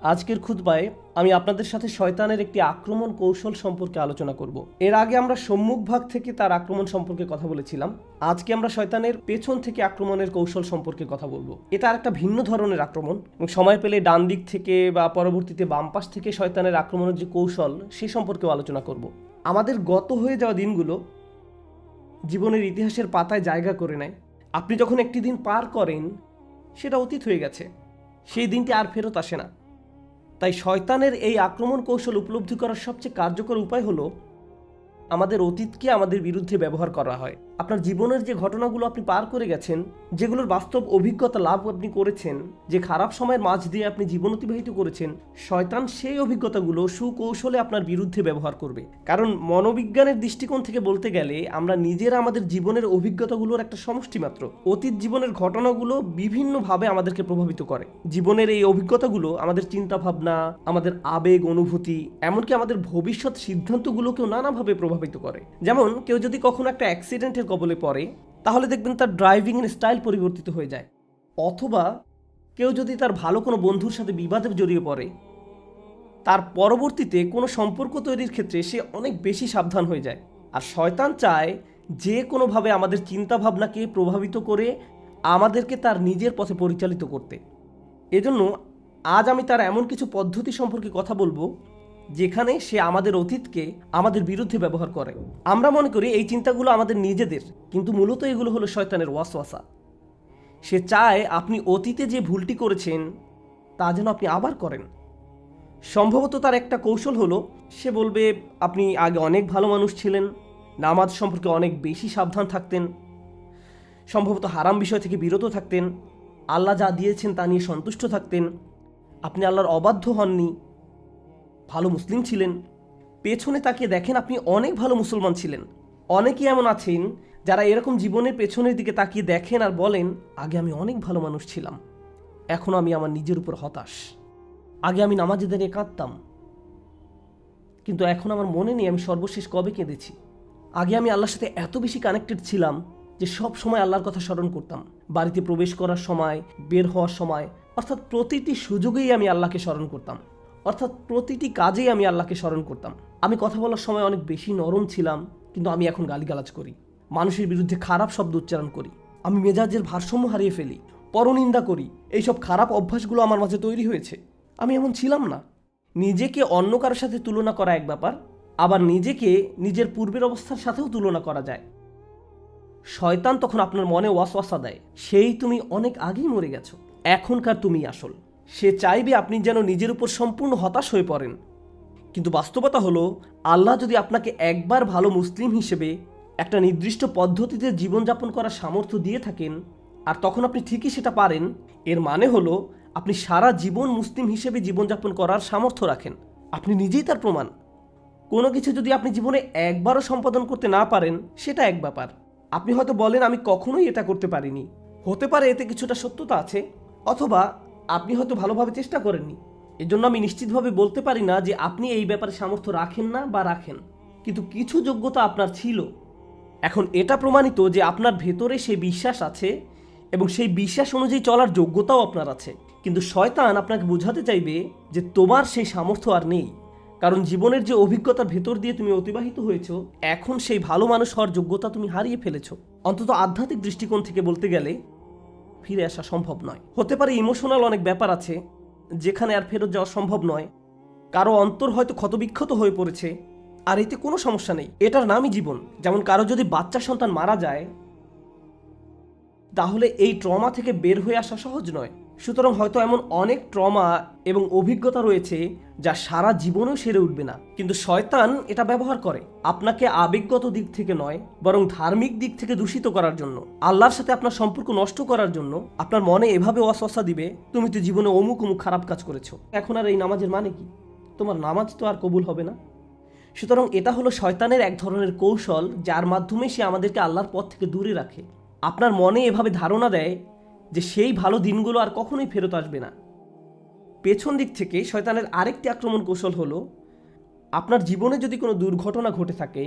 আজকের খুতবায় আমি আপনাদের সাথে শয়তানের একটি আক্রমণ কৌশল সম্পর্কে আলোচনা করব। এর আগে আমরা সম্মুখ ভাগ থেকে তার আক্রমণ সম্পর্কে কথা বলেছিলাম। আজকে আমরা শয়তানের পেছন থেকে আক্রমণের কৌশল সম্পর্কে কথা বলবো। এটা আরেকটা ভিন্ন ধরনের আক্রমণ এবং সময় পেলে ডান দিক থেকে বা পরবর্তীতে বাম পাশ থেকে শয়তানের আক্রমণের যে কৌশল সে সম্পর্কেও আলোচনা করব। আমাদের গত হয়ে যাওয়া দিনগুলো জীবনের ইতিহাসের পাতায় জায়গা করে নেয়। আপনি যখন একটি দিন পার করেন সেটা অতীত হয়ে গেছে, সেই দিনটি আর ফেরত আসে না। তাই শয়তানের এই আক্রমণ কৌশল উপলব্ধি করার সবচেয়ে কার্যকর উপায় হলো আমাদের অতীতকে আমাদের বিরুদ্ধে ব্যবহার করা হয়। আপনার জীবনের যে ঘটনাগুলো আপনি পার করে গেছেন, যেগুলোর বাস্তব অভিজ্ঞতা লাভ আপনি করেছেন, যে খারাপ সময়ের মাঝ দিয়ে আপনি জীবন অতিবাহিত করেছেন, শয়তান সেই অভিজ্ঞতাগুলো সুকৌশলে আপনার বিরুদ্ধে ব্যবহার করবে। কারণ মনোবিজ্ঞানের দৃষ্টিকোণ থেকে বলতে গেলে আমরা নিজেরা আমাদের জীবনের অভিজ্ঞতাগুলোর একটা সমষ্টি মাত্র। অতীত জীবনের ঘটনাগুলো বিভিন্নভাবে আমাদেরকে প্রভাবিত করে। জীবনের এই অভিজ্ঞতাগুলো আমাদের চিন্তা ভাবনা, আমাদের আবেগ অনুভূতি, এমনকি আমাদের ভবিষ্যৎ সিদ্ধান্তগুলোকেও নানাভাবে প্রভাবিত করে। যেমন কেউ যদি কখনো একটা অ্যাক্সিডেন্টের কবলে পড়ে, তাহলে দেখবেন তার ড্রাইভিংয়ের স্টাইল পরিবর্তিত হয়ে যায়। অথবা কেউ যদি তার ভালো কোনো বন্ধুর সাথে বিবাদে জড়িয়ে পড়ে, তার পরবর্তীতে কোনো সম্পর্ক তৈরির ক্ষেত্রে সে অনেক বেশি সাবধান হয়ে যায়। আর শয়তান চায় যে কোনোভাবে আমাদের চিন্তাভাবনাকে প্রভাবিত করে আমাদেরকে তার নিজের পথে পরিচালিত করতে। এজন্য আজ আমি তার এমন কিছু পদ্ধতি সম্পর্কে কথা বলবো যেখানে সে আমাদের অতীতকে আমাদের বিরুদ্ধে ব্যবহার করে। আমরা মনে করি এই চিন্তাগুলো আমাদের নিজেদের, কিন্তু মূলত এগুলো হলো শয়তানের ওয়াসওয়াসা। সে চায় আপনি অতীতে যে ভুলটি করেছেন তা যেন আপনি আবার করেন। সম্ভবত তার একটা কৌশল হলো সে বলবে আপনি আগে অনেক ভালো মানুষ ছিলেন, নামাজ সম্পর্কে অনেক বেশি সাবধান থাকতেন, সম্ভবত হারাম বিষয় থেকে বিরত থাকতেন, আল্লাহ যা দিয়েছেন তা নিয়ে সন্তুষ্ট থাকতেন, আপনি আল্লাহর অবাধ্য হননি, ভালো মুসলিম ছিলেন। পেছনে তাকিয়ে দেখেন আপনি অনেক ভালো মুসলমান ছিলেন। অনেকেই এমন আছেন যারা এরকম জীবনের পেছনের দিকে তাকিয়ে দেখেন আর বলেন আগে আমি অনেক ভালো মানুষ ছিলাম, এখন আমি আমার নিজের উপর হতাশ। আগে আমি নামাজে দাঁড়িয়ে কাঁদতাম, কিন্তু এখন আমার মনে নেই আমি সর্বশেষ কবে কেঁদেছি। আগে আমি আল্লাহর সাথে এত বেশি কানেক্টেড ছিলাম যে সব সময় আল্লাহর কথা স্মরণ করতাম। বাড়িতে প্রবেশ করার সময়, বের হওয়ার সময়, অর্থাৎ প্রতিটি সুযোগেই আমি আল্লাহকে স্মরণ করতাম, অর্থাৎ প্রতিটি কাজেই আমি আল্লাহকে স্মরণ করতাম। আমি কথা বলার সময় অনেক বেশি নরম ছিলাম, কিন্তু আমি এখন গালিগালাজ করি, মানুষের বিরুদ্ধে খারাপ শব্দ উচ্চারণ করি, আমি মেজাজের ভারসাম্য হারিয়ে ফেলি, পরনিন্দা করি। এইসব খারাপ অভ্যাসগুলো আমার মাঝে তৈরি হয়েছে। আমি এমন ছিলাম না। নিজেকে অন্য কারোর সাথে তুলনা করা এক ব্যাপার, আবার নিজেকে নিজের পূর্বের অবস্থার সাথেও তুলনা করা যায়। শয়তান তখন আপনার মনে ওয়াসওয়াসা দেয় সেই তুমি অনেক আগেই মরে গেছো, এখনকার তুমি আসল। সে চাইবে আপনি যেন নিজের উপর সম্পূর্ণ হতাশ হয়ে পড়েন। কিন্তু বাস্তবতা হলো আল্লাহ যদি আপনাকে একবার ভালো মুসলিম হিসেবে একটা নির্দিষ্ট পদ্ধতিতে জীবনযাপন করার সামর্থ্য দিয়ে থাকেন, আর তখন আপনি ঠিকই সেটা পারেন, এর মানে হলো আপনি সারা জীবন মুসলিম হিসেবে জীবনযাপন করার সামর্থ্য রাখেন। আপনি নিজেই তার প্রমাণ। কোনো কিছু যদি আপনি জীবনে একবারও সম্পাদন করতে না পারেন সেটা এক ব্যাপার। আপনি হয়তো বলেন আমি কখনোই এটা করতে পারিনি। হতে পারে এতে কিছুটা সত্যতা আছে, অথবা আপনি হয়তো ভালোভাবে চেষ্টা করেননি। এজন্য আমি নিশ্চিতভাবে বলতে পারি না যে আপনি এই ব্যাপারে সামর্থ্য রাখেন না বা রাখেন, কিন্তু কিছু যোগ্যতা আপনার ছিল। এখন এটা প্রমাণিত যে আপনার ভেতরে সেই বিশ্বাস আছে এবং সেই বিশ্বাস অনুযায়ী চলার যোগ্যতাও আপনার আছে। কিন্তু শয়তান আপনাকে বোঝাতে চাইবে যে তোমার সেই সামর্থ্য আর নেই, কারণ জীবনের যে অভিজ্ঞতার ভেতর দিয়ে তুমি অতিবাহিত হয়েছো, এখন সেই ভালো মানুষ হওয়ার যোগ্যতা তুমি হারিয়ে ফেলেছো। অন্তত আধ্যাত্মিক দৃষ্টিকোণ থেকে বলতে গেলে ফিরে আসা সম্ভব নয়। হতে পারে ইমোশনাল অনেক ব্যাপার আছে যেখানে আর ফেরত যাওয়া সম্ভব নয়। কারো অন্তর হয়তো ক্ষতবিক্ষত হয়ে পড়েছে, আর এতে কোনো সমস্যা নেই, এটার নামই জীবন। যেমন কারো যদি বাচ্চা সন্তান মারা যায়, তাহলে এই ট্রমা থেকে বের হয়ে আসা সহজ নয়। সুতরাং হয়তো এমন অনেক ট্রমা এবং অভিজ্ঞতা রয়েছে যা সারা জীবনেও সেরে উঠবে না, কিন্তু শয়তান এটা ব্যবহার করে আপনাকে আবেগগত দিক থেকে নয়, বরং ধার্মিক দিক থেকে দূষিত করার জন্য, আল্লাহর সাথে আপনার সম্পর্ক নষ্ট করার জন্য। আপনার মনে এভাবে ওয়াসওয়াসা দিবে তুমি তো জীবনে অমুক অমুক খারাপ কাজ করেছো, এখন আর এই নামাজের মানে কি, তোমার নামাজ তো আর কবুল হবে না। সুতরাং এটা হলো শয়তানের এক ধরনের কৌশল, যার মাধ্যমে সে আমাদেরকে আল্লাহর পথ থেকে দূরে রাখে। আপনার মনে এভাবে ধারণা দেয় যে সেই ভালো দিনগুলো আর কখনোই ফেরত আসবে না। পেছন দিক থেকে শয়তানের আরেকটি আক্রমণ কৌশল হলো আপনার জীবনে যদি কোনো দুর্ঘটনা ঘটে থাকে,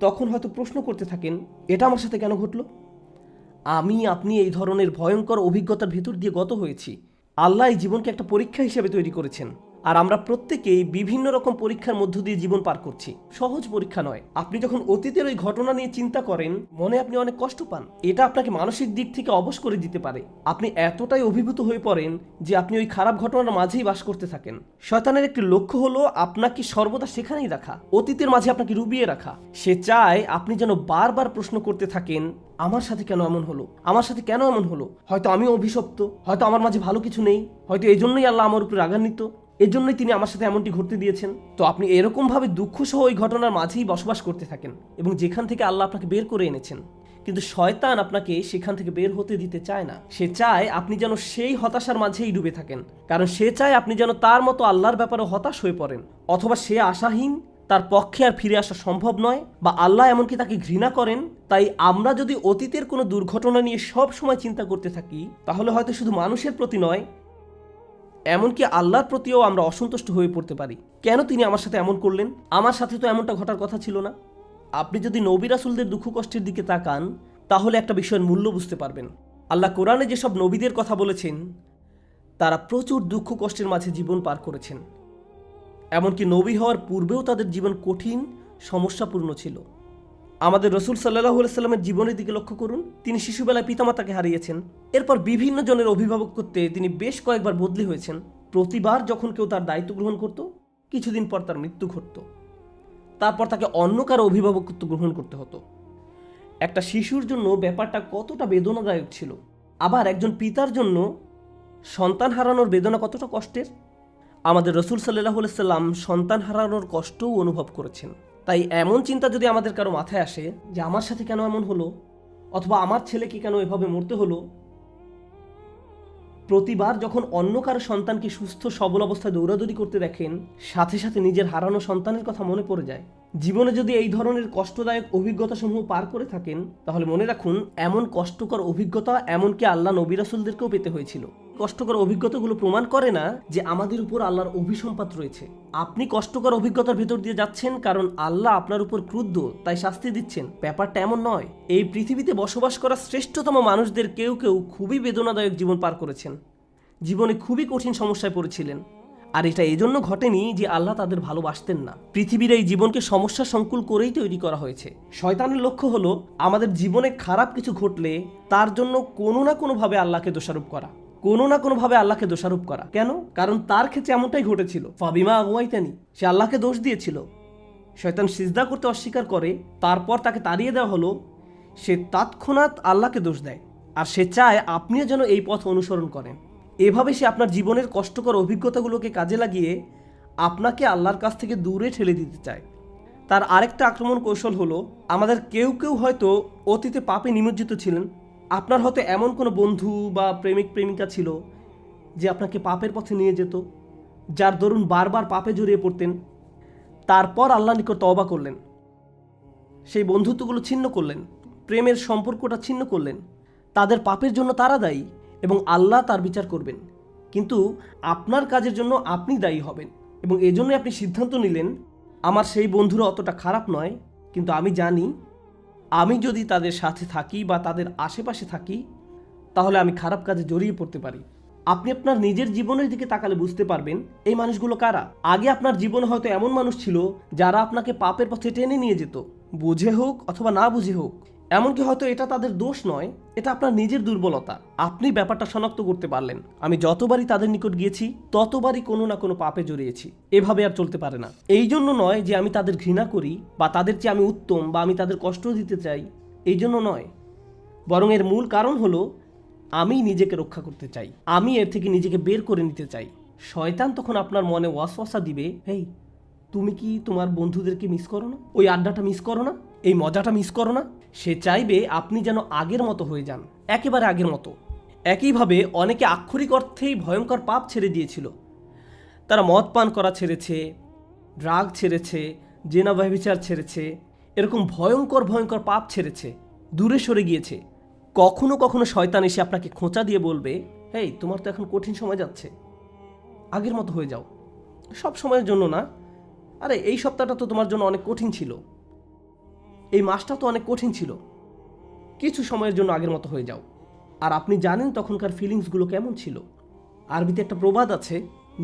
তখন হয়তো প্রশ্ন করতে থাকেন এটা আমার সাথে কেন ঘটলো। আপনি এই ধরনের ভয়ঙ্কর অভিজ্ঞতার ভেতর দিয়ে গত হয়েছি, আল্লাহ এই জীবনকে একটা পরীক্ষা হিসেবে তৈরি করেছেন, আর আমরা প্রত্যেকেই বিভিন্ন রকম পরীক্ষার মধ্য দিয়ে জীবন পার করছি। সহজ পরীক্ষা নয়। আপনি যখন অতীতের ওই ঘটনা নিয়ে চিন্তা করেন, মনে আপনি অনেক কষ্ট পান। এটা আপনাকে মানসিক দিক থেকে অবশ করে দিতে পারে। আপনি এতটাই অভিভূত হয়ে পড়েন যে আপনি ওই খারাপ ঘটনার মাঝেই বাস করতে থাকেন। শয়তানের একটি লক্ষ্য হলো আপনাকে সর্বদা সেখানেই রাখা, অতীতের মাঝে আপনাকে ডুবিয়ে রাখা। সে চায় আপনি যেন বারবার প্রশ্ন করতে থাকেন, আমার সাথে কেন এমন হলো, আমার সাথে কেন এমন হলো, হয়তো আমি অভিশপ্ত, হয়তো আমার মাঝে ভালো কিছু নেই, হয়তো এই জন্যই আল্লাহ আমার উপর রাগান্বিত, এর জন্যই তিনি আমার সাথে এমনটি ঘটতে দিয়েছেন। তো আপনি এরকমভাবে দুঃখ সহ ওই ঘটনার মাঝেই বসবাস করতে থাকেন, এবং যেখান থেকে আল্লাহ আপনাকে বের করে এনেছেন। কিন্তু শয়তান আপনাকে সেখান থেকে বের হতে দিতে চায় না। সে চায় আপনি যেন সেই হতাশার মাঝেই ডুবে থাকেন, কারণ সে চায় আপনি যেন তার মতো আল্লাহর ব্যাপারে হতাশ হয়ে পড়েন, অথবা সে আশাহীন, তার পক্ষে আর ফিরে আসা সম্ভব নয়, বা আল্লাহ এমনকি তাকে ঘৃণা করেন। তাই আমরা যদি অতীতের কোনো দুর্ঘটনা নিয়ে সব সময় চিন্তা করতে থাকি, তাহলে হয়তো শুধু মানুষের প্রতি নয়, এমনকি আল্লাহর প্রতিও আমরা অসন্তুষ্ট হয়ে পড়তে পারি। কেন তিনি আমার সাথে এমন করলেন, আমার সাথে তো এমনটা ঘটার কথা ছিল না। আপনি যদি নবী রাসূলদের দুঃখ কষ্টের দিকে তাকান, তাহলে একটা বিষয়ের মূল্য বুঝতে পারবেন। আল্লাহ কোরআনে যেসব নবীদের কথা বলেছেন, তারা প্রচুর দুঃখ কষ্টের মাঝে জীবন পার করেছেন। এমনকি নবী হওয়ার পূর্বেও তাদের জীবন কঠিন, সমস্যাপূর্ণ ছিল। আমাদের রসুল সাল্লাল্লাহু আলাইহি সাল্লামের জীবনের দিকে লক্ষ্য করুন। তিনি শিশুবেলায় পিতামাতাকে হারিয়েছেন। এরপর বিভিন্ন জনের অভিভাবক করতে তিনি বেশ কয়েকবার বদলি হয়েছেন। প্রতিবার যখন কেউ তার দায়িত্ব গ্রহণ করত, কিছুদিন পর তার মৃত্যু ঘটত। তারপর তাকে অন্য কারো অভিভাবকত্ব গ্রহণ করতে হতো। একটা শিশুর জন্য ব্যাপারটা কতটা বেদনাদায়ক ছিল। আবার একজন পিতার জন্য সন্তান হারানোর বেদনা কতটা কষ্টের। আমাদের রসুল সাল্লাল্লাহু আলাইহি সাল্লাম সন্তান হারানোর কষ্টও অনুভব করেছেন। তাই এমন চিন্তা যদি আমাদের কারো মাথায় আসে যে আমার সাথে কেন এমন হলো, অথবা আমার ছেলেকে কেন এভাবে মরতে হলো, প্রতিবার যখন অন্য কারো সন্তানকে সুস্থ সবল অবস্থায় দৌড়াদৌড়ি করতে দেখেন, সাথে সাথে নিজের হারানো সন্তানের কথা মনে পড়ে যায়। জীবনে যদি এই ধরনের কষ্টদায়ক অভিজ্ঞতাসমূহ পার করে থাকেন, তাহলে মনে রাখুন এমন কষ্টকর অভিজ্ঞতা এমনকি আল্লাহ নবী রাসূলদেরকেও পেতে হয়েছিল। কষ্টকর অভিজ্ঞতাগুলো প্রমাণ করে না যে আমাদের উপর আল্লাহর অভিসম্পাত রয়েছে। আপনি কষ্টকর অভিজ্ঞতার ভেতর দিয়ে যাচ্ছেন কারণ আল্লাহ আপনার উপর ক্রুদ্ধ, তাই শাস্তি দিচ্ছেন, ব্যাপারটা এমন নয়। এই পৃথিবীতে বসবাস করা শ্রেষ্ঠতম মানুষদের কেউ কেউ খুবই বেদনাদায়ক জীবন পার করেছেন, জীবনে খুবই কঠিন সমস্যায় পড়েছিলেন। আর এটা এজন্য ঘটেনি যে আল্লাহ তাদের ভালোবাসতেন না। পৃথিবীর এই জীবনকে সমস্যা সংকুল করেই তৈরি করা হয়েছে। শয়তানের লক্ষ্য হলো আমাদের জীবনে খারাপ কিছু ঘটলে তার জন্য কোনো না কোনোভাবে আল্লাহকে দোষারোপ করা, কোনো না কোনোভাবে আল্লাহকে দোষারোপ করা। কেন? কারণ তার ক্ষেত্রে এমনটাই ঘটেছিল। ফাবিমা আগুয়াইতানি, সে আল্লাহকে দোষ দিয়েছিল। শয়তান সিজদা করতে অস্বীকার করে, তারপর তাকে তাড়িয়ে দেওয়া হলো। সে তৎক্ষণাৎ আল্লাহকে দোষ দেয়, আর সে চায় আপনিও যেন এই পথ অনুসরণ করেন। এভাবে সে আপনার জীবনের কষ্টকর অভিজ্ঞতাগুলোকে কাজে লাগিয়ে আপনাকে আল্লাহর কাছ থেকে দূরে ঠেলে দিতে চায়। তার আরেকটা আক্রমণ কৌশল হলো, আমাদের কেউ কেউ হয়তো অতীতে পাপে নিমজ্জিত ছিলেন। আপনার হয়তো এমন কোনো বন্ধু বা প্রেমিক প্রেমিকা ছিল যে আপনাকে পাপের পথে নিয়ে যেত, যার দরুন বারবার পাপে জড়িয়ে পড়তেন। তারপর আল্লাহর নিকট তওবা করলেন, সেই বন্ধুত্বগুলো ছিন্ন করলেন, প্রেমের সম্পর্কটা ছিন্ন করলেন। তাদের পাপের জন্য তারা দায়ী এবং আল্লাহ তার বিচার করবেন। কিন্তু আপনার কাজের জন্য আপনি দায়ী হবেন, এবং এজন্যই আপনি সিদ্ধান্ত নিলেন আমার সেই বন্ধুরা অতটা খারাপ নয়, কিন্তু আমি জানি আমি যদি তাদের সাথে থাকি বা তাদের আশেপাশে থাকি, তাহলে আমি খারাপ কাজে জড়িয়ে পড়তে পারি। আপনি আপনার নিজের জীবনের দিকে তাকালে বুঝতে পারবেন এই মানুষগুলো কারা। আগে আপনার জীবনে হয়তো এমন মানুষ ছিল যারা আপনাকে পাপের পথে টেনে নিয়ে যেত, বুঝে হোক অথবা না বুঝে হোক। এমনকি হয়তো এটা তাদের দোষ নয়, এটা আপনার নিজের দুর্বলতা। আপনি ব্যাপারটা শনাক্ত করতে পারলেন। আমি যতবারই তাদের নিকট গিয়েছি ততবারই কোনো না কোনো পাপে জড়িয়েছি। এভাবে আর চলতে পারে না। এই জন্য নয় যে আমি তাদের ঘৃণা করি বা তাদের চেয়ে আমি উত্তম বা আমি তাদের কষ্ট দিতে চাই, এই জন্য নয়। বরং এর মূল কারণ হলো আমি নিজেকে রক্ষা করতে চাই, আমি এর থেকে নিজেকে বের করে নিতে চাই। শয়তান তখন আপনার মনে ওয়াসওয়াসা দিবে, হেই তুমি কি তোমার বন্ধুদেরকে মিস করো না, ওই আড্ডাটা মিস করো না, এই মজাটা মিস করো না। সে চাইবে আপনি যেন আগের মতো হয়ে যান, একেবারে আগের মতো। একইভাবে অনেকে আক্ষরিক অর্থেই ভয়ঙ্কর পাপ ছেড়ে দিয়েছিল। তারা মদ পান করা ছেড়েছে, ড্রাগ ছেড়েছে, জেনা ব্যভিচার ছেড়েছে, এরকম ভয়ঙ্কর ভয়ঙ্কর পাপ ছেড়েছে, দূরে সরে গিয়েছে। কখনো কখনো শয়তান এসে আপনাকে খোঁচা দিয়ে বলবে, হেই তোমার তো এখন কঠিন সময় যাচ্ছে, আগের মতো হয়ে যাও। সব সময়ের জন্য না, আরে এই সপ্তাহটা তো তোমার জন্য অনেক কঠিন ছিল, এই মাসটা তো অনেক কঠিন ছিল, কিছু সময়ের জন্য আগের মতো হয়ে যাও। আর আপনি জানেন তখনকার ফিলিংসগুলো কেমন ছিল। আরবিতে একটা প্রবাদ আছে,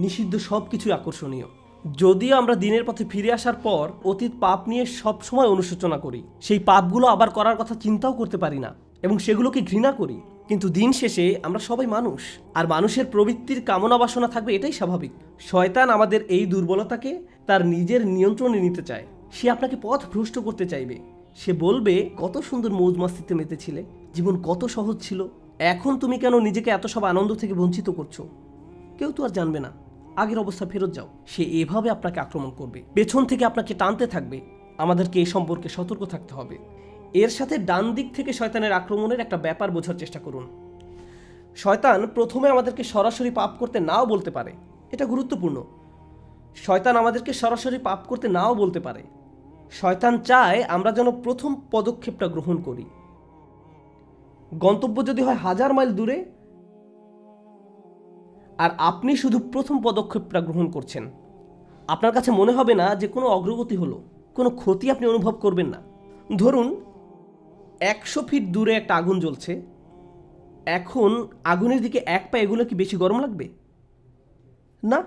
নিষিদ্ধ সব কিছুই আকর্ষণীয়। যদিও আমরা দিনের পথে ফিরে আসার পর অতীত পাপ নিয়ে সব সময় অনুশোচনা করি, সেই পাপগুলো আবার করার কথা চিন্তাও করতে পারি না এবং সেগুলোকে ঘৃণা করি, কিন্তু দিন শেষে আমরা সবাই মানুষ, আর মানুষের প্রবৃত্তির কামনা বাসনা থাকবে, এটাই স্বাভাবিক। শয়তান আমাদের এই দুর্বলতাকে তার নিজের নিয়ন্ত্রণে নিতে চায়। সে আপনাকে পথ ভ্রষ্ট করতে চাইবে। সে বলবে, কত সুন্দর মৌজ মাস্তিতে মেতেছিলে, জীবন কত সহজ ছিল, এখন তুমি কেন নিজেকে এত সব আনন্দ থেকে বঞ্চিত করছো? কেউ তো আর জানবে না, আগের অবস্থা ফেরত যাও। সে এভাবে আপনাকে আক্রমণ করবে, পেছন থেকে আপনাকে টানতে থাকবে। আমাদেরকে এই সম্পর্কে সতর্ক থাকতে হবে। এর সাথে ডান দিক থেকে শয়তানের আক্রমণের একটা ব্যাপার বোঝার চেষ্টা করুন। শয়তান প্রথমে আমাদেরকে সরাসরি পাপ করতে নাও বলতে পারে, এটা গুরুত্বপূর্ণ। শয়তান আমাদেরকে সরাসরি পাপ করতে নাও বলতে পারে। শয়তান চায় আমরা যেন প্রথম পদক্ষেপটা গ্রহণ করি। গন্তব্য যদি হয় 1000 মাইল দূরে, আর আপনি শুধু প্রথম পদক্ষেপটা গ্রহণ করছেন, আপনার কাছে মনে হবে না যে কোনো অগ্রগতি হলো, কোনো ক্ষতি আপনি অনুভব করবেন না। ধরুন 100 ফিট দূরে একটা আগুন জ্বলছে, এখন আগুনের দিকে এক পা এগুলো কি বেশি গরম লাগবে? না,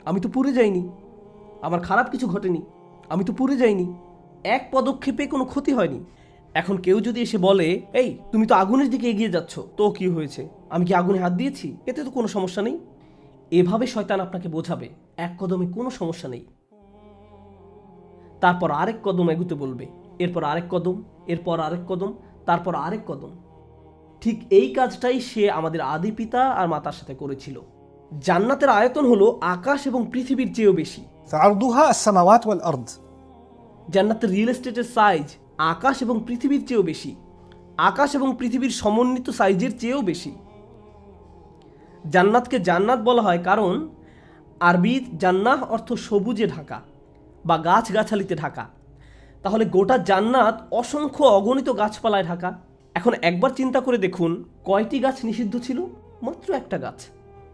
আমি তো পুড়ে যাইনি, আমার খারাপ কিছু ঘটেনি, আমি তো পুড়ে যাইনি, এক পদক্ষেপে কোনো ক্ষতি হয়নি। এখন কেউ যদি এসে বলে, এই তুমি তো আগুনের দিকে এগিয়ে যাচ্ছ, তো কি হয়েছে, আমি কি আগুনে হাত দিয়েছি, এতে তো কোনো সমস্যা নেই। এভাবে শয়তান আপনাকে বোঝাবে এক কদমে কোনো সমস্যা নেই। তারপর আরেক কদম এগুতে বলবে, এরপর আরেক কদম, এরপর আরেক কদম, তারপর আরেক কদম। ঠিক এই কাজটাই সে আমাদের আদি পিতা আর মাতার সাথে করেছিল। জান্নাতের আয়তন হলো আকাশ এবং পৃথিবীর চেয়েও বেশি। عرضها السماوات والأرض। জান্নাতের রিয়েল এস্টেটের সাইজ আকাশ এবং পৃথিবীর চেয়েও বেশি, আকাশ এবং পৃথিবীর সমন্বিত সাইজের চেয়েও বেশি। জান্নাতকে জান্নাত বলা হয় কারণ আরবি জান্নাহ অর্থ সবুজে ঢাকা বা গাছগাছালিতে ঢাকা। তাহলে গোটা জান্নাত অসংখ্য অগণিত গাছপালায় ঢাকা। এখন একবার চিন্তা করে দেখুন, কয়টি গাছ নিষিদ্ধ ছিল? মাত্র একটা গাছ।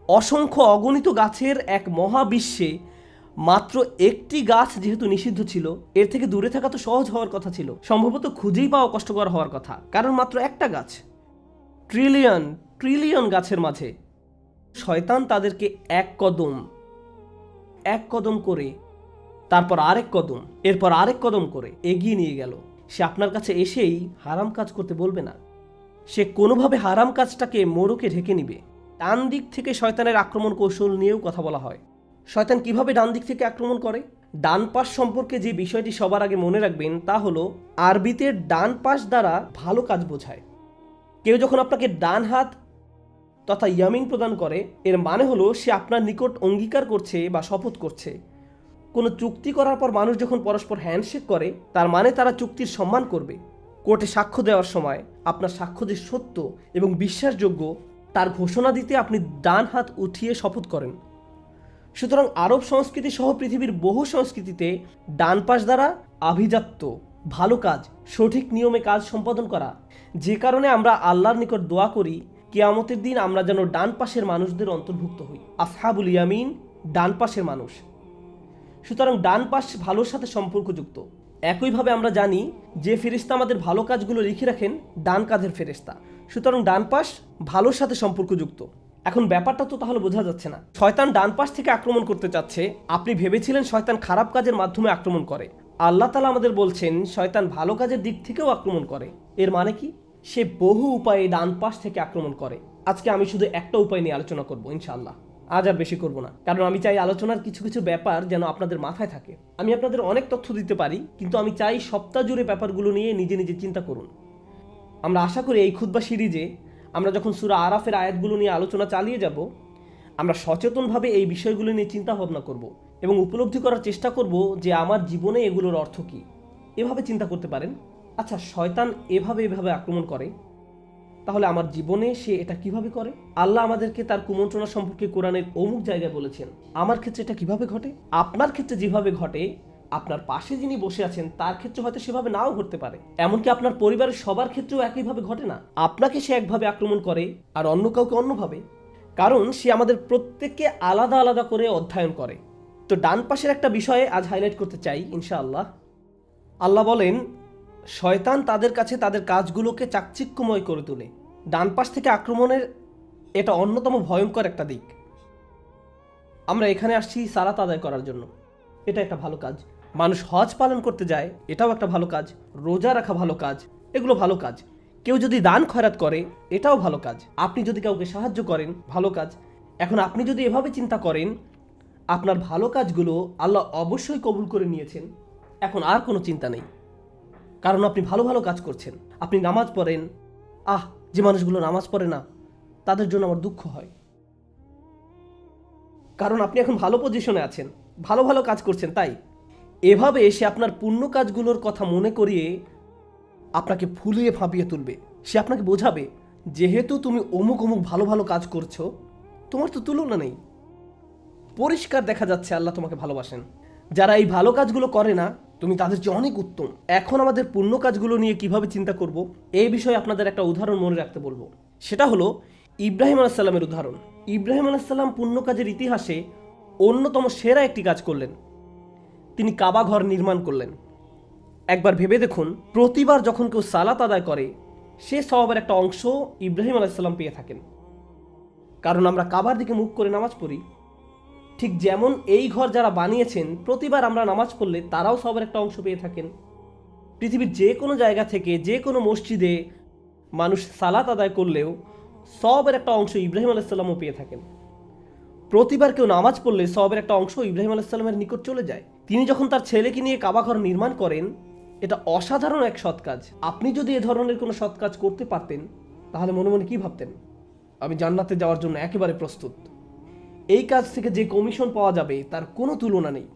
অসংখ্য অগণিত গাছের এক মহাবিশ্বে মাত্র একটি গাছ যেহেতু নিষিদ্ধ ছিল, এর থেকে দূরে থাকা তো সহজ হওয়ার কথা ছিল, সম্ভবত খুঁজেই পাওয়া কষ্টকর হওয়ার কথা, কারণ মাত্র একটা গাছ। ট্রিলিয়ন ট্রিলিয়ন গাছের মাঝে শয়তান তাদেরকে এক কদম করে, তারপর আরেক কদম, এরপর আরেক কদম করে এগিয়ে নিয়ে গেল। সে আপনার কাছে এসেই হারাম কাজ করতে বলবে না, সে কোনোভাবে হারাম কাজটাকে মোড়কে ঢেকে নিবে। ডান দিক থেকে শয়তানের আক্রমণ কৌশল নিয়েও কথা বলা হয়। শয়তান কিভাবে ডান দিক থেকে আক্রমণ করে? ডান পাশ সম্পর্কে যে বিষয়টি সবার আগে মনে রাখবেন তা হলো, আরবিতে ডান পাশ দ্বারা ভালো কাজ বোঝায়। কেউ যখন আপনাকে ডান হাত তথা ইয়ামিন প্রদান করে, এর মানে হলো সে আপনার নিকট অঙ্গীকার করছে বা শপথ করছে। কোনো চুক্তি করার পর মানুষ যখন পরস্পর হ্যান্ডশেক করে, তার মানে তারা চুক্তির সম্মান করবে। কোর্টে সাক্ষ্য দেওয়ার সময় আপনার সাক্ষ্য যে সত্য এবং বিশ্বাসযোগ্য তার ঘোষণা দিতে আপনি ডান হাত উঠিয়ে শপথ করেন। সুতরাং আরব সংস্কৃতি সহ পৃথিবীর বহু সংস্কৃতিতে ডান পাশ দ্বারা আভিজাত্য, ভালো কাজ, সঠিক নিয়মে কাজ সম্পাদন করা, যে কারণে আমরা আল্লাহর নিকট দোয়া করি কিয়ামতের দিন আমরা যেন ডান পাশের মানুষদের অন্তর্ভুক্ত হই, আসহাবুল ইয়ামিন, ডান পাশের মানুষ। সুতরাং ডান পাশ ভালোর সাথে সম্পর্কযুক্ত। একইভাবে আমরা জানি যে ফেরেশতা আমাদের ভালো কাজগুলো লিখে রাখেন, ডান কাঁধের ফেরেশতা। সুতরাং ডান পাশ ভালোর সাথে সম্পর্কযুক্ত। এখন ব্যাপারটা তো তাহলে বোঝা যাচ্ছে না, শয়তান ডান পাশ থেকে আক্রমণ করতে চাচ্ছে। আপনি ভেবেছিলেন শয়তান খারাপ কাজের মাধ্যমে আক্রমণ করে, আল্লাহ তাআলা আমাদের বলছেন শয়তান ভালো কাজের দিক থেকেও আক্রমণ করে। এর মানে কি? সে বহু উপায়ে ডান পাশ থেকে আক্রমণ করে। আজকে আমি শুধু একটা উপায় নিয়ে আলোচনা করব ইনশাআল্লাহ, আজ আর বেশি করব না, কারণ আমি চাই আলোচনার কিছু কিছু ব্যাপার যেন আপনাদের মাথায় থাকে। আমি আপনাদের অনেক তথ্য দিতে পারি, কিন্তু আমি চাই সপ্তাহ জুড়ে ব্যাপারগুলো নিয়ে নিজে নিজে চিন্তা করুন। আমরা আশা করি এই খুতবা সিরিজে আমরা যখন সূরা আরাফের আয়াতগুলো নিয়ে আলোচনা চালিয়ে যাব, আমরা সচেতনভাবে এই বিষয়গুলো নিয়ে চিন্তা ভাবনা করব এবং উপলব্ধি করার চেষ্টা করব যে আমার জীবনে এগুলোর অর্থ কী। এভাবে চিন্তা করতে পারেন, আচ্ছা শয়তান এভাবে আক্রমণ করে, তাহলে আমার জীবনে সে এটা কিভাবে করে? আল্লাহ আমাদেরকে তার কুমন্ত্রণা সম্পর্কে কোরআনের অমুক জায়গায় বলেছেন, আমার ক্ষেত্রে এটা কিভাবে ঘটে? আপনার ক্ষেত্রে যেভাবে ঘটে, আপনার পাশে যিনি বসে আছেন তার ক্ষেত্রে হয়তো সেভাবে নাও ঘটতে পারে। এমনকি আপনার পরিবারের সবার ক্ষেত্রেও একইভাবে ঘটে না। আপনাকে সে একভাবে আক্রমণ করে আর অন্য কাউকে অন্যভাবে, কারণ সে আমাদের প্রত্যেককে আলাদা আলাদা করে অধ্যয়ন করে। তো ডান পাশের একটা বিষয়ে আজ হাইলাইট করতে চাই ইনশাআল্লাহ। আল্লাহ বলেন, শয়তান তাদের কাছে তাদের কাজগুলোকে চাকচিক্যময় করে তোলে। ডান পাশ থেকে আক্রমণের এটা অন্যতম ভয়ঙ্কর একটা দিক। আমরা এখানে আসছি সালাত আদায় করার জন্য, এটা একটা ভালো কাজ। মানুষ হজ পালন করতে যায়, এটাও একটা ভালো কাজ। রোজা রাখা ভালো কাজ, এগুলো ভালো কাজ। কেউ যদি দান খয়রাত করে, এটাও ভালো কাজ। আপনি যদি কাউকে সাহায্য করেন, ভালো কাজ। এখন আপনি যদি এভাবে চিন্তা করেন আপনার ভালো কাজগুলো আল্লাহ অবশ্যই কবুল করে নিয়েছেন, এখন আর কোনো চিন্তা নেই, কারণ আপনি ভালো ভালো কাজ করছেন। আপনি নামাজ পড়েন, যে মানুষগুলো নামাজ পড়ে না তাদের জন্য আমার দুঃখ হয়, কারণ আপনি এখন ভালো পজিশনে আছেন, ভালো ভালো কাজ করছেন। তাই এভাবে সে আপনার পুণ্য কাজগুলোর কথা মনে করিয়ে আপনাকে ফুলিয়ে ফাঁপিয়ে তুলবে। সে আপনাকে বোঝাবে, যেহেতু তুমি অমুক অমুক ভালো ভালো কাজ করছো, তোমার তো তুলনা নেই, পরিষ্কার দেখা যাচ্ছে আল্লাহ তোমাকে ভালোবাসেন। যারা এই ভালো কাজগুলো করে না, তুমি তাদের চেয়ে অনেক উত্তম। এখন আমাদের পুণ্য কাজগুলো নিয়ে কিভাবে চিন্তা করব, এই বিষয়ে আপনাদের একটা উদাহরণ মনে রাখতে বলবো। সেটা হলো ইব্রাহিম আলাইহিস সালামের উদাহরণ। ইব্রাহিম আলাইহিস সালাম পুণ্য কাজের ইতিহাসে অন্যতম সেরা একটি কাজ করলেন। তিনি কাবা ঘর নির্মাণ করলেন। একবার ভেবে দেখুন, প্রতিবার যখন কেউ সালাত আদায় করে, সে সওয়াবের একটা অংশ ইব্রাহিম আলাইহিস সালাম পেয়ে থাকেন, কারণ আমরা কাবার দিকে মুখ করে নামাজ পড়ি। ঠিক যেমন এই ঘর যারা বানিয়েছেন, প্রতিবার আমরা নামাজ পড়লে তারাও সবার একটা অংশ পেয়ে থাকেন। পৃথিবীর যে কোনো জায়গা থেকে যে কোনো মসজিদে মানুষ সালাত আদায় করলেও সবের একটা অংশ ইব্রাহিম আলাইহিস সালামও পেয়ে থাকেন। প্রতিবার কেউ নামাজ পড়লে সবের একটা অংশ ইব্রাহিম আলাইহিস সালামের নিকট চলে যায়। তিনি যখন তার ছেলেকে নিয়ে কাবা ঘর নির্মাণ করেন, এটা অসাধারণ এক সৎ কাজ। আপনি যদি এ ধরনের কোনো সৎ কাজ করতে পারতেন, তাহলে মনে মনে কি ভাবতেন? আমি জান্নাতে যাওয়ার জন্য একেবারে প্রস্তুত। এই কাজ থেকে যে কমিশন পাওয়া যাবে তার কোনো তুলনা নেই।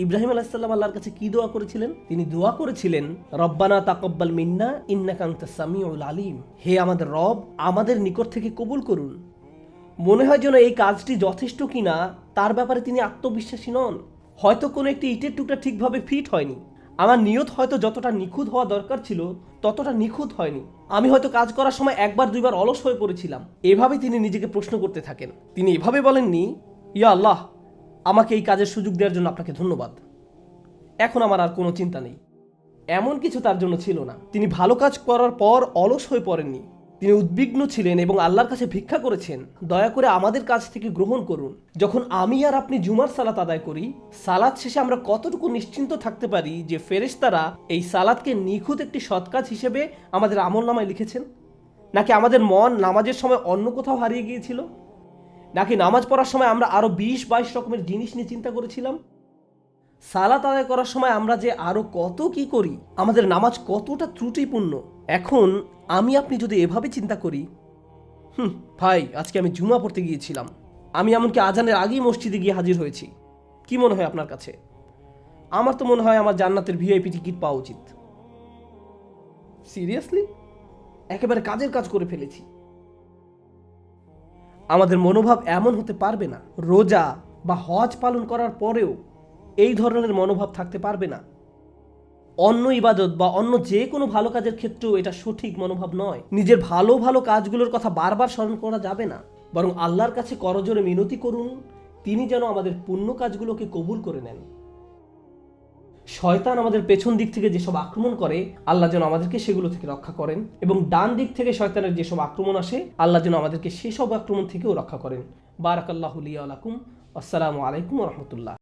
ইব্রাহিম আলাইহিস সালাম আল্লাহর কাছে কি দোয়া করেছিলেন? তিনি দোয়া করেছিলেন, রব্বানা তাকাব্বাল মিন্না ইন্নাকা আনতাস সামিউল আলিম। হে আমাদের রব, আমাদের নিকট থেকে কবুল করুন। মনে হয় যেন এই কাজটি যথেষ্ট কিনা তার ব্যাপারে তিনি আত্মবিশ্বাসী নন। হয়তো কোনো একটি ইটের টুকরা ঠিকভাবে ফিট হয়নি, আমার নিয়ত হয়তো যতটা নিখুঁত হওয়া দরকার ছিল ততটা নিখুঁত হয়নি, আমি হয়তো কাজ করার সময় একবার দুইবার অলস হয়ে পড়েছিলাম। এভাবে তিনি নিজেকে প্রশ্ন করতে থাকেন। তিনি এভাবে বলেননি, ইয়া আল্লাহ, আমাকে এই কাজের সুযোগ দেওয়ার জন্য আপনাকে ধন্যবাদ, এখন আমার আর কোনো চিন্তা নেই। এমন কিছু তার জন্য ছিল না। তিনি ভালো কাজ করার পর অলস হয়ে পড়েননি। তিনি উদ্বিগ্ন ছিলেন এবং আল্লাহর কাছে ভিক্ষা করেছেন, দয়া করে আমাদের কাছ থেকে গ্রহণ করুন। যখন আমি আর আপনি জুমার সালাত আদায় করি, সালাত শেষে আমরা কতটুকু নিশ্চিন্ত থাকতে পারি যে ফেরেশতারা এই সালাতকে নিখুঁত একটি সৎ কাজ হিসেবে আমাদের আমলনামায় লিখেছেন? নাকি আমাদের মন নামাজের সময় অন্য কোথাও হারিয়ে গিয়েছিল? নাকি নামাজ পড়ার সময় আমরা আরো 20-22 রকমের জিনিস নিয়ে চিন্তা করেছিলাম? সালাত আদায় করার সময় আমরা যে আরো কত কি করি, আমাদের নামাজ কতটা ত্রুটিপূর্ণ। এখন আমি আপনি যদি এভাবে চিন্তা করি, ভাই আজকে আমি জুমা পড়তে গিয়েছিলাম, আমি এমনকি আজানের আগেই মসজিদে গিয়ে হাজির হয়েছি, কি মনে হয় আপনার কাছে? আমার তো মনে হয় আমার জান্নাতের ভিআইপি টিকিট পাওয়া উচিত। সিরিয়াসলি, একেবারে কাজের কাজ করে ফেলেছি। আমাদের মনোভাব এমন হতে পারবে না। রোজা বা হজ পালন করার পরেও এই ধরনের মনোভাব থাকতে পারবে না। অন্য ইবাদত বা অন্য যে কোনো ভালো কাজের ক্ষেত্রেও এটা সঠিক মনোভাব নয়। নিজের ভালো ভালো কাজগুলোর কথা বারবার স্মরণ করা যাবে না, বরং আল্লাহর কাছে করজোরে মিনতি করুন, তিনি যেন আমাদের পুণ্য কাজগুলোকে কবুল করে নেন। শয়তান আমাদের পেছন দিক থেকে যেসব আক্রমণ করে, আল্লাহ যেন আমাদেরকে সেগুলো থেকে রক্ষা করেন, এবং ডান দিক থেকে শয়তানের যেসব আক্রমণ আসে, আল্লাহ যেন আমাদেরকে সেসব আক্রমণ থেকেও রক্ষা করেন। বারাকাল্লাহু লি ওয়া লাকুম। আসসালামু আলাইকুম ওয়া রাহমাতুল্লাহ।